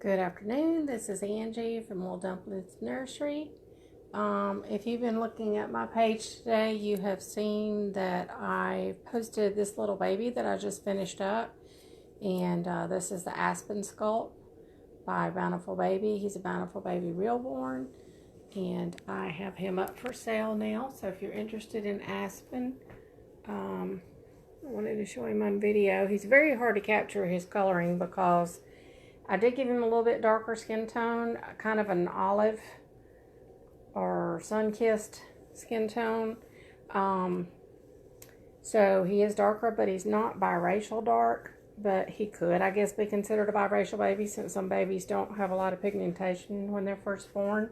Good afternoon. This is Angie from Little Dumplings Nursery. If you've been looking at my page today, you have seen that I posted this little baby that I just finished up. And this is the Aspen Sculpt by Bountiful Baby. He's a Bountiful Baby Realborn. And I have him up for sale now. So if you're interested in Aspen, I wanted to show him on video. He's very hard to capture his coloring because I did give him a little bit darker skin tone, kind of an olive or sun-kissed skin tone. So he is darker, but he's not biracial dark, but he could, I guess, be considered a biracial baby since some babies don't have a lot of pigmentation when they're first born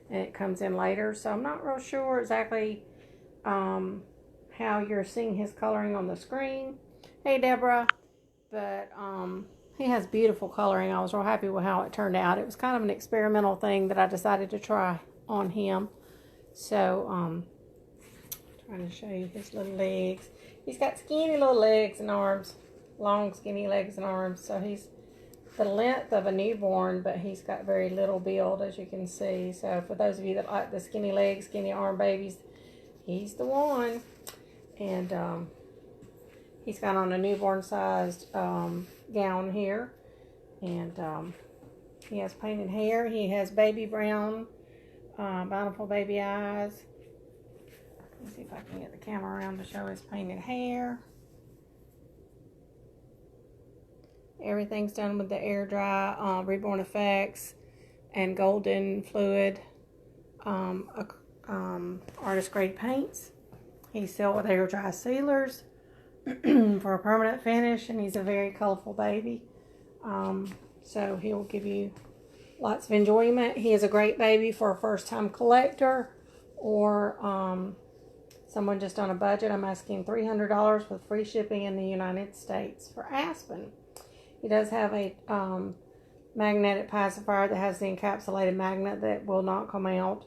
and it comes in later. So I'm not real sure exactly how you're seeing his coloring on the screen. Hey, Deborah. But he has beautiful coloring. I was real happy with how it turned out. It was kind of an experimental thing that I decided to try on him. So, trying to show you his little legs. He's got skinny little legs and arms. Long, skinny legs and arms. So he's the length of a newborn, but he's got very little build, as you can see. So for those of you that like the skinny legs, skinny arm babies, he's the one. And he's got on a newborn-sized gown here, and he has painted hair. He has baby brown, Bountiful Baby eyes. Let me see if I can get the camera around to show his painted hair. Everything's done with the air dry Reborn Effects and golden fluid artist grade paints. He's sealed with air dry sealers for a permanent finish, and he's a very colorful baby. So he will give you lots of enjoyment. He is a great baby for a first-time collector or someone just on a budget. I'm asking $300 with free shipping in the United States for Aspen. He does have a magnetic pacifier that has the encapsulated magnet that will not come out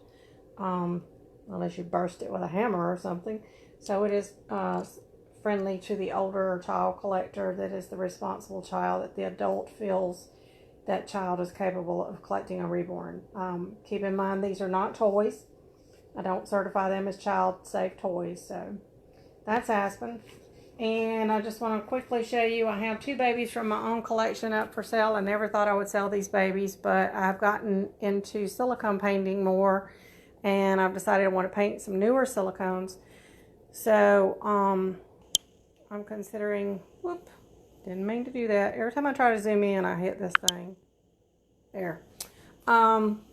unless you burst it with a hammer or something. So it is friendly to the older child collector that is the responsible child, that the adult feels that child is capable of collecting a reborn. Keep in mind, these are not toys. I don't certify them as child-safe toys. So that's Aspen. And I just want to quickly show you, I have two babies from my own collection up for sale. I never thought I would sell these babies, but I've gotten into silicone painting more, and I've decided I want to paint some newer silicones. So I'm considering, whoop, didn't mean to do that. Every time I try to zoom in, I hit this thing. There. I'm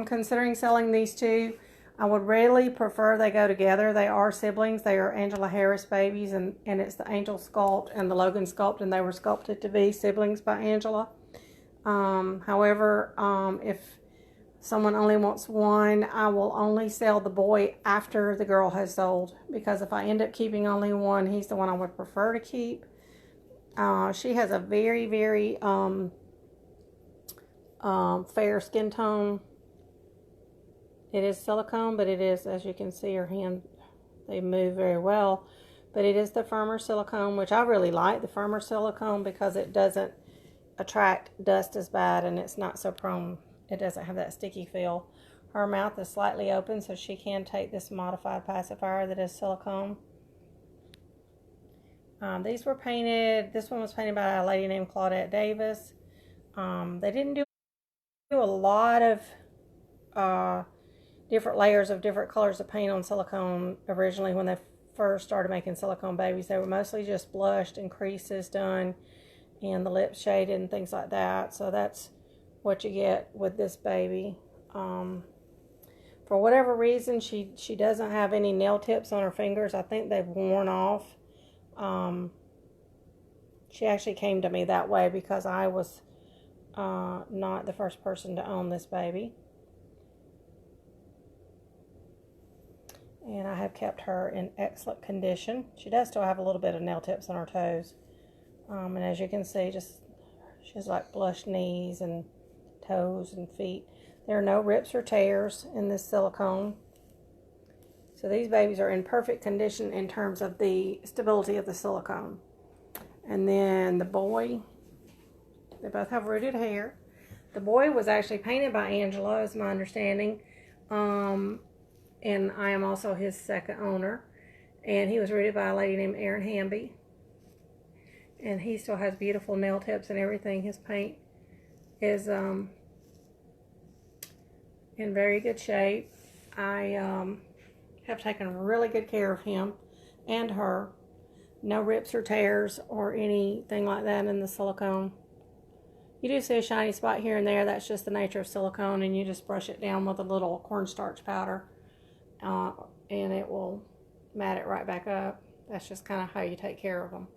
considering selling these two. I would really prefer they go together. They are siblings. They are Angela Harris babies, and it's the Angel Sculpt and the Logan Sculpt, and they were sculpted to be siblings by Angela. However, if someone only wants one, I will only sell the boy after the girl has sold, because if I end up keeping only one, he's the one I would prefer to keep. She has a very, very fair skin tone. It is silicone, but it is, as you can see, her hand, they move very well. But it is the firmer silicone, which I really like, the firmer silicone, because it doesn't attract dust as bad, and it's not so prone. It doesn't have that sticky feel. Her mouth is slightly open, so she can take this modified pacifier that is silicone. These were painted, this one was painted by a lady named Claudette Davis. They didn't do a lot of different layers of different colors of paint on silicone originally when they first started making silicone babies. They were mostly just blushed and creases done and the lips shaded and things like that. So that's what you get with this baby. For whatever reason, she doesn't have any nail tips on her fingers. I think they've worn off. She actually came to me that way because I was not the first person to own this baby. And I have kept her in excellent condition. She does still have a little bit of nail tips on her toes. And as you can see, she has like blush knees and toes and feet. There are no rips or tears in this silicone. So these babies are in perfect condition in terms of the stability of the silicone. And then the boy, they both have rooted hair. The boy was actually painted by Angela, is my understanding. And I am also his second owner. And he was rated by a lady named Erin Hamby. And he still has beautiful nail tips and everything. His paint is in very good shape. I have taken really good care of him and her. No rips or tears or anything like that in the silicone. You do see a shiny spot here and there. That's just the nature of silicone, and you just brush it down with a little cornstarch powder, and it will mat it right back up. That's just kind of how you take care of them.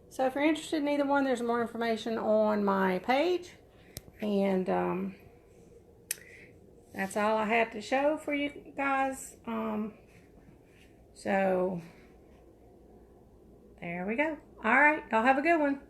So if you're interested in either one, there's more information on my page. And that's all I have to show for you guys. So there we go. All right, y'all have a good one.